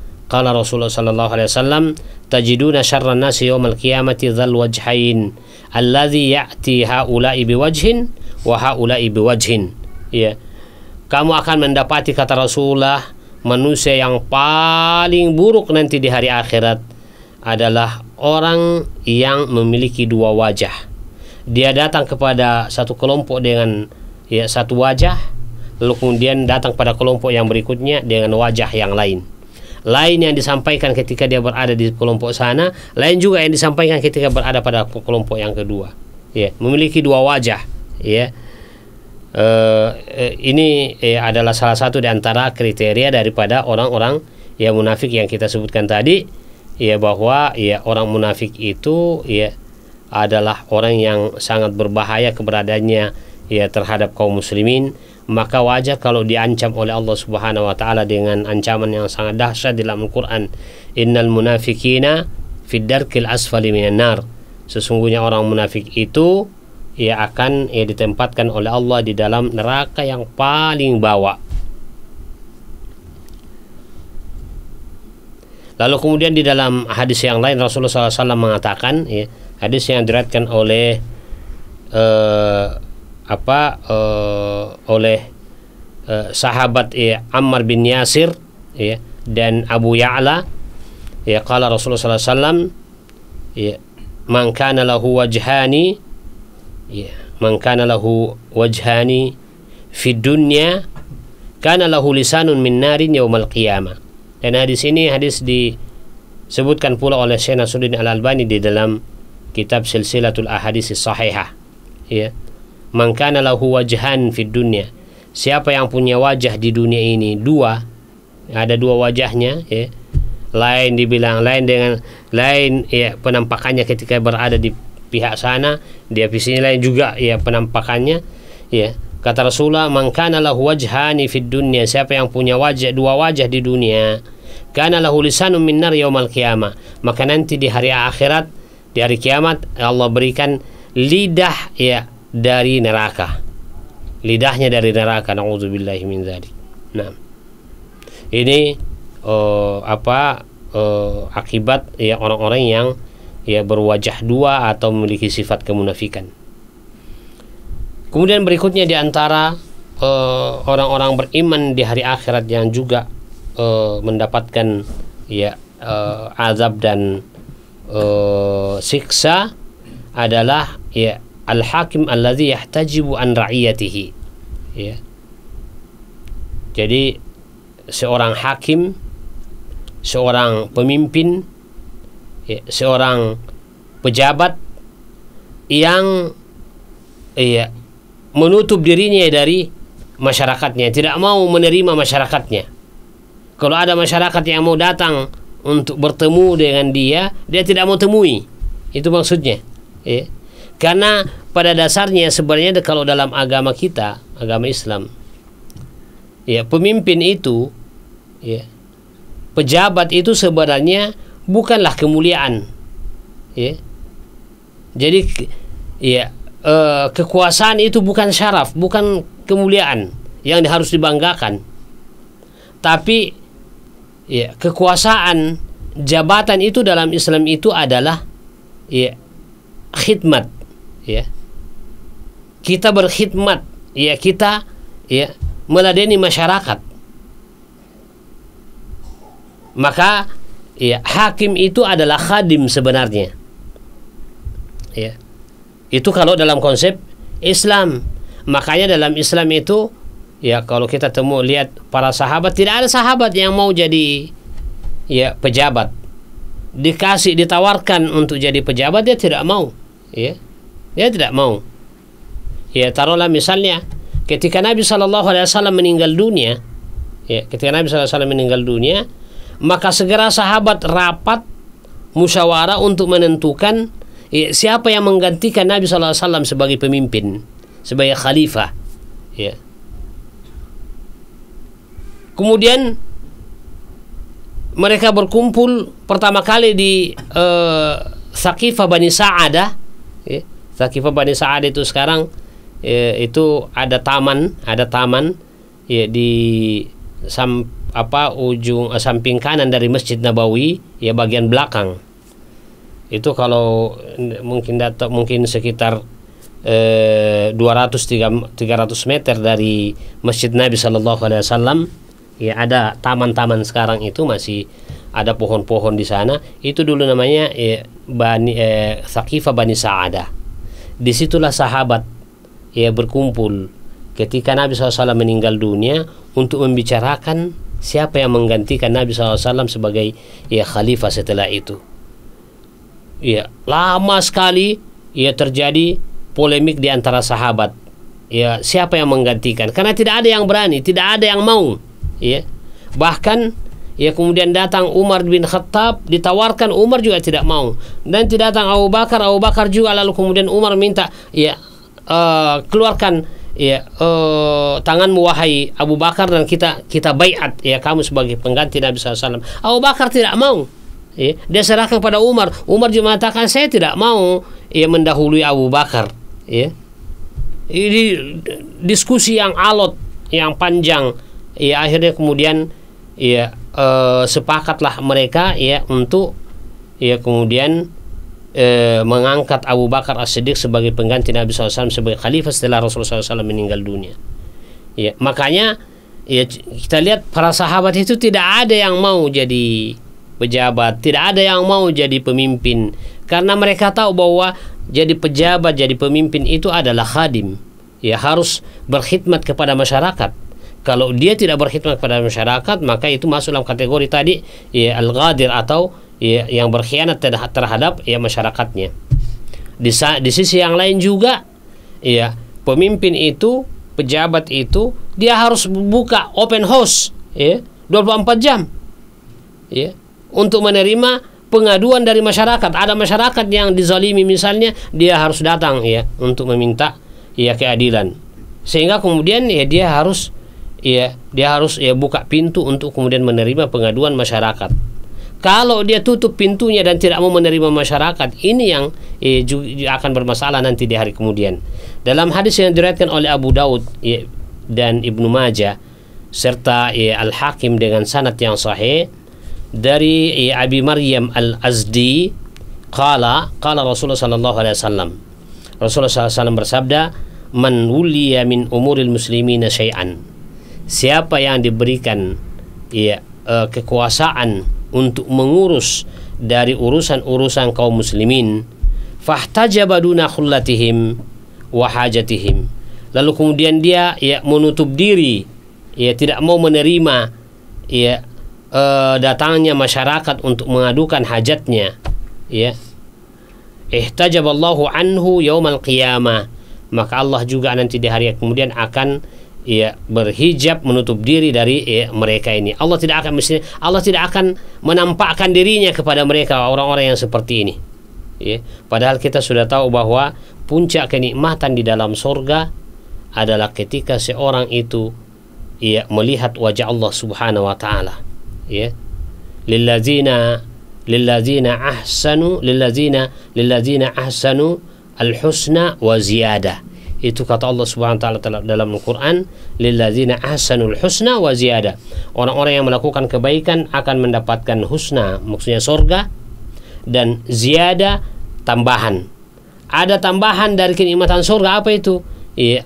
Rasulullah sallallahu alaihi wasallam, tajiduna syarran nasi yaumal qiyamati dzal wajhain alladzi ya'ti haula'i biwajhin wa haula'i biwajhin. Ya, kamu akan mendapati, kata Rasulullah, manusia yang paling buruk nanti di hari akhirat adalah orang yang memiliki 2 wajah. Dia datang kepada satu kelompok dengan ya satu wajah, lalu kemudian datang pada kelompok yang berikutnya dengan wajah yang lain. Lain yang disampaikan ketika dia berada di kelompok sana, lain juga yang disampaikan ketika berada pada kelompok yang kedua. Ya, memiliki 2 wajah, ya. Ini adalah salah satu di antara kriteria daripada orang-orang yang munafik yang kita sebutkan tadi, ya, bahwa ya orang munafik itu ya adalah orang yang sangat berbahaya keberadaannya ya terhadap kaum muslimin. Maka wajar kalau diancam oleh Allah Subhanahu wa taala dengan ancaman yang sangat dahsyat dalam Al-Qur'an, innal munafikina fid darkil asfali minan nar. Sesungguhnya orang munafik itu ia akan ditempatkan oleh Allah di dalam neraka yang paling bawah. Lalu kemudian di dalam hadis yang lain Rasulullah SAW mengatakan, ya, hadis yang diriwayatkan oleh sahabat Ammar bin Yasir, ya, dan Abu Ya'la, ya, qala Rasulullah SAW, ya, man kana lahu wajhani, ya, man kana lahu wajhani fi dunya kana lahu lisanun min narin yaumal qiyamah. Dan hadis ini hadis disebutkan pula oleh Syekh Nasruddin Al-Albani di dalam kitab Silsilatul Ahadits Shahihah, ya. Man kana lahu wajhan fid dunya, siapa yang punya wajah di dunia ini 2, ada 2 wajahnya, ya. Lain dibilang ya penampakannya ketika berada di pihak sana, dia di sini lain juga ya penampakannya, ya. Kata Rasulullah, man kana lahu wajhani fid dunya, siapa yang punya 2 wajah di dunia, kana lahu lisanun min nar yaumal qiyamah, maka nanti di hari akhirat, di hari kiamat, Allah berikan lidah ya dari neraka. Lidahnya dari neraka, na'udzubillahi min dzalik. Nah, ini akibat ya orang-orang yang ya berwajah dua atau memiliki sifat kemunafikan. Kemudian berikutnya di antara orang-orang beriman di hari akhirat yang juga mendapatkan ya azab dan siksa adalah ya al-hakim alladzi yahtajibu an ra'iyatihi, ya. Jadi seorang hakim, seorang pemimpin, ya, seorang pejabat yang ya menutup dirinya dari masyarakatnya, tidak mau menerima masyarakatnya. Kalau ada masyarakat yang mau datang untuk bertemu dengan dia tidak mau temui. Itu maksudnya, ya. Karena pada dasarnya sebenarnya kalau dalam agama kita, agama Islam, ya, pemimpin itu, ya, pejabat itu sebenarnya bukanlah kemuliaan, ya. Jadi ya kekuasaan itu bukan syaraf, bukan kemuliaan yang harus dibanggakan. Tapi ya kekuasaan, jabatan itu dalam Islam itu adalah ya khidmat, ya. Kita berkhidmat, ya, kita ya meladeni masyarakat. Maka ya hakim itu adalah khadim sebenarnya, ya. Itu kalau dalam konsep Islam. Makanya dalam Islam itu ya kalau kita lihat para sahabat, tidak ada sahabat yang mau jadi ya pejabat. Ditawarkan untuk jadi pejabat, dia tidak mau, ya. Dia tidak mau. Ya, taruhlah misalnya ketika Nabi SAW meninggal dunia, ya, ketika Nabi SAW meninggal dunia, maka segera sahabat rapat musyawarah untuk menentukan ya, siapa yang menggantikan Nabi SAW sebagai pemimpin, sebagai khalifah, ya. Kemudian mereka berkumpul pertama kali di Thaqifah Bani Sa'adah, ya. Thaqifah Bani Sa'adah itu sekarang itu ada taman ya di ujung samping kanan dari Masjid Nabawi, ya, bagian belakang. Itu kalau mungkin sekitar 200-300 meter dari Masjid Nabi Sallallahu Alaihi Wasallam, ya, ada taman-taman. Sekarang itu masih ada pohon-pohon di sana. Itu dulu namanya Thaqifah Bani Sa'adah. Disitulah sahabat ya berkumpul ketika Nabi SAW meninggal dunia untuk membicarakan siapa yang menggantikan Nabi SAW sebagai ya khalifah setelah itu. Ya, lama sekali ya terjadi polemik di antara sahabat. Ya, siapa yang menggantikan? Karena tidak ada yang berani, tidak ada yang mau. Ya, bahkan ya kemudian datang Umar bin Khattab, ditawarkan, Umar juga tidak mau. Dan tidak datang Abu Bakar juga, lalu kemudian Umar minta, ya, keluarkan ya tanganmu wahai Abu Bakar dan kita baiat, ya, kamu sebagai pengganti Nabi SAW. Abu Bakar tidak mau. Ya, dia serahkan kepada Umar. Umar juga mengatakan, saya tidak mau ya mendahului Abu Bakar. Ya. Ini diskusi yang alot, yang panjang. Ya, akhirnya kemudian ya sepakatlah mereka ya untuk ya kemudian mengangkat Abu Bakar As-Siddiq sebagai pengganti Nabi SAW sebagai khalifah setelah Rasulullah SAW meninggal dunia. Ya, makanya ya kita lihat para sahabat itu tidak ada yang mau jadi pejabat, tidak ada yang mau jadi pemimpin, karena mereka tahu bahwa jadi pejabat, jadi pemimpin itu adalah khadim, ya, harus berkhidmat kepada masyarakat. Kalau dia tidak berkhidmat kepada masyarakat, maka itu masuk dalam kategori tadi ya al-ghadir, atau ya yang berkhianat terhadap ya masyarakatnya. Di sisi yang lain juga ya pemimpin itu, pejabat itu, dia harus buka open house ya 24 jam ya untuk menerima pengaduan dari masyarakat. Ada masyarakat yang dizalimi misalnya, dia harus datang ya untuk meminta ya keadilan. Sehingga kemudian ya dia harus buka pintu untuk kemudian menerima pengaduan masyarakat. Kalau dia tutup pintunya dan tidak mau menerima masyarakat, ini yang juga akan bermasalah nanti di hari kemudian. Dalam hadis yang diriwayatkan oleh Abu Daud dan Ibnu Majah serta Al-Hakim dengan sanad yang sahih dari Abi Maryam Al-Azdi, qala Rasulullah sallallahu alaihi wasallam, Rasulullah sallallahu alaihi wasallam bersabda, man wuliya min umuril muslimina syai'an, siapa yang diberikan kekuasaan untuk mengurus dari urusan-urusan kaum muslimin, fahtajaba duna khullatihim wa hajatihim, lalu kemudian dia menutup diri, tidak mau menerima datangnya masyarakat untuk mengadukan hajatnya, ihtajaballahu anhu yaumal qiyamah, maka Allah juga nanti di hari kemudian akan berhijab, menutup diri dari mereka ini. Allah tidak akan menampakkan dirinya kepada mereka, orang-orang yang seperti ini. Padahal kita sudah tahu bahwa puncak kenikmatan di dalam surga adalah ketika seorang itu melihat wajah Allah Subhanahu wa taala. Lillazina ahsanu al-husna wa ziyadah. Itu kata Allah Subhanahu wa taala dalam Al-Qur'an, lillazina ahsanul husna wa ziyadah. Orang-orang yang melakukan kebaikan akan mendapatkan husna, maksudnya surga, dan ziyadah, tambahan. Ada tambahan dari kenikmatan surga, apa itu?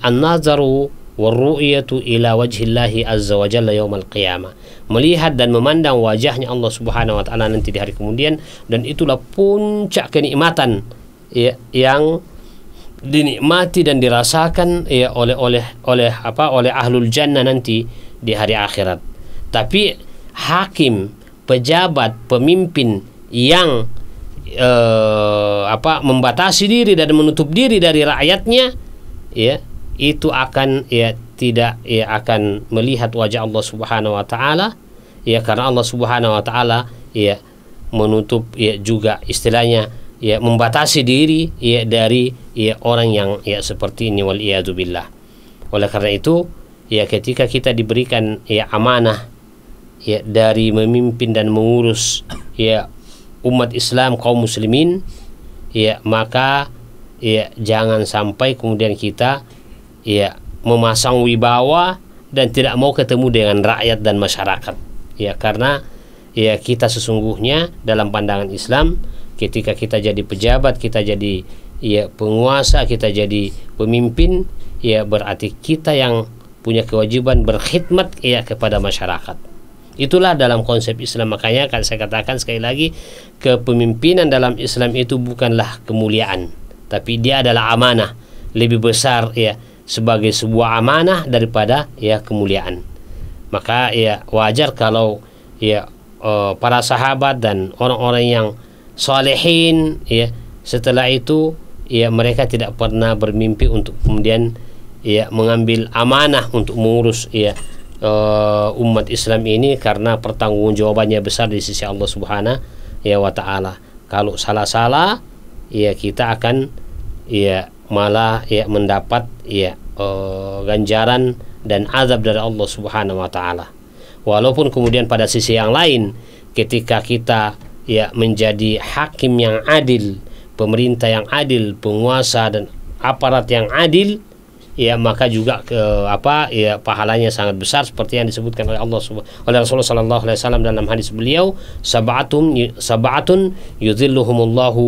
An-nazaru war-ru'yatu ila wajhillahi azza wa jalla yaumal qiyamah. Melihat dan memandang wajahnya Allah Subhanahu wa taala nanti di hari kemudian, dan itulah puncak kenikmatan yang dinikmati dan dirasakan oleh ahlul jannah nanti di hari akhirat. Tapi hakim, pejabat, pemimpin yang membatasi diri dan menutup diri dari rakyatnya, itu akan tidak akan melihat wajah Allah Subhanahu wa taala, karena Allah Subhanahu wa taala menutup juga istilahnya membatasi diri dari orang yang seperti ini, wal iyadu billah. Oleh karena itu ketika kita diberikan amanah dari memimpin dan mengurus umat Islam, kaum muslimin, maka jangan sampai kemudian kita memasang wibawa dan tidak mau ketemu dengan rakyat dan masyarakat, karena kita sesungguhnya dalam pandangan Islam, ketika kita jadi pejabat, kita jadi penguasa, kita jadi pemimpin, berarti kita yang punya kewajiban berkhidmat kepada masyarakat. Itulah dalam konsep Islam. Makanya kan saya katakan sekali lagi, kepemimpinan dalam Islam itu bukanlah kemuliaan, tapi dia adalah amanah, lebih besar sebagai sebuah amanah daripada kemuliaan. Maka wajar kalau para sahabat dan orang-orang yang salihin setelah itu mereka tidak pernah bermimpi untuk kemudian mengambil amanah untuk mengurus umat Islam ini, karena pertanggungjawabannya besar di sisi Allah Subhanahu wa taala. Kalau salah-salah kita akan malah mendapat ganjaran dan azab dari Allah Subhanahu wa taala. Walaupun kemudian pada sisi yang lain, ketika kita menjadi hakim yang adil, pemerintah yang adil, penguasa dan aparat yang adil, maka juga pahalanya sangat besar, seperti yang disebutkan oleh Rasulullah sallallahu alaihi wasallam dalam hadis beliau, sab'atun yudhilluhumullahu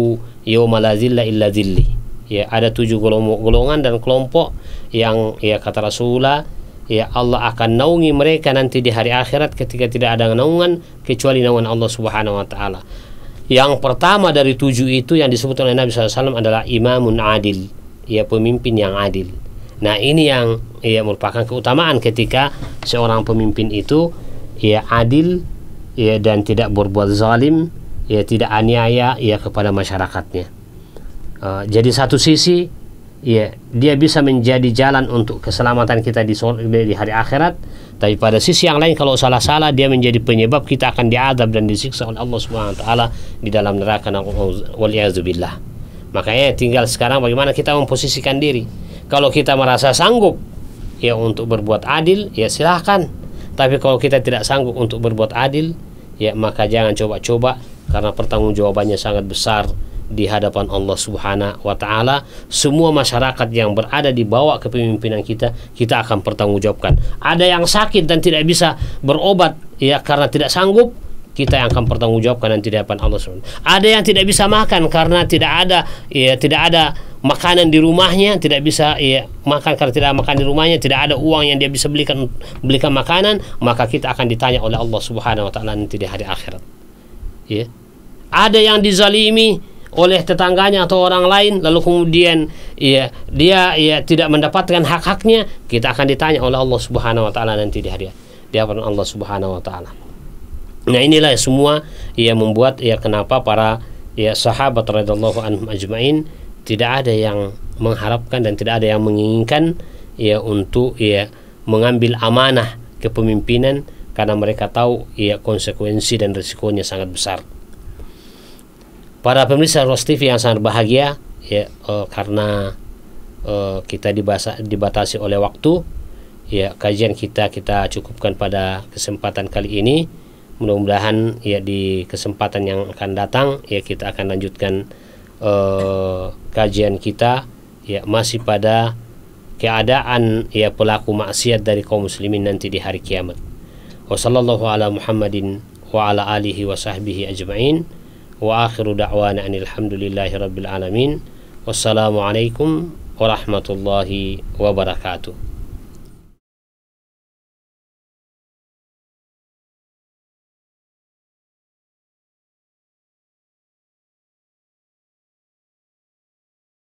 yauma la dhilla illa dhilli. Ada 7 golongan dan kelompok yang kata Rasulullah, Allah akan naungi mereka nanti di hari akhirat ketika tidak ada naungan kecuali naungan Allah Subhanahu wa taala. Yang pertama dari 7 itu yang disebut oleh Nabi SAW adalah imamun adil, pemimpin yang adil. Nah, ini yang merupakan keutamaan ketika seorang pemimpin itu adil, dan tidak berbuat zalim, tidak aniaya kepada masyarakatnya. Jadi satu sisi dia bisa menjadi jalan untuk keselamatan kita di hari akhirat, tapi pada sisi yang lain kalau salah-salah dia menjadi penyebab kita akan diadab dan disiksa oleh Allah Subhanahu wa taala di dalam neraka, waliyadzubillah. Makanya tinggal sekarang bagaimana kita memposisikan diri. Kalau kita merasa sanggup untuk berbuat adil, silahkan. Tapi kalau kita tidak sanggup untuk berbuat adil, ya maka jangan coba-coba, karena pertanggungjawabannya sangat besar di hadapan Allah Subhanahu wa taala. Semua masyarakat yang berada di bawah kepemimpinan kita akan pertanggungjawabkan. Ada yang sakit dan tidak bisa berobat ya karena tidak sanggup, kita yang akan pertanggungjawabkan nanti di hadapan Allah Subhanahu. Ada yang tidak bisa makan karena tidak ada makanan di rumahnya, tidak bisa makan karena tidak ada makan di rumahnya, tidak ada uang yang dia bisa belikan makanan, maka kita akan ditanya oleh Allah Subhanahu wa taala nanti di hari akhirat. Ya. Ada yang dizalimi oleh tetangganya atau orang lain, lalu kemudian dia tidak mendapatkan hak-haknya, kita akan ditanya oleh Allah Subhanahu wa taala nanti di hadapan Allah Subhanahu wa taala. Nah, inilah semua membuat kenapa para sahabat radhiyallahu anhum ajmain tidak ada yang mengharapkan dan tidak ada yang menginginkan untuk mengambil amanah kepemimpinan, karena mereka tahu konsekuensi dan risikonya sangat besar. Para pemirsa Ross TV yang sangat bahagia, karena kita dibatasi oleh waktu, kajian kita cukupkan pada kesempatan kali ini. Mudah-mudahan di kesempatan yang akan datang kita akan lanjutkan kajian kita masih pada keadaan pelaku maksiat dari kaum muslimin nanti di hari kiamat. Wassallallahu ala Muhammadin wa ala alihi wa sahbihi ajma'in. Wa akhiru da'wana alhamdulillahi rabbil alamin. Wassalamualaikum warahmatullahi wabarakatuh.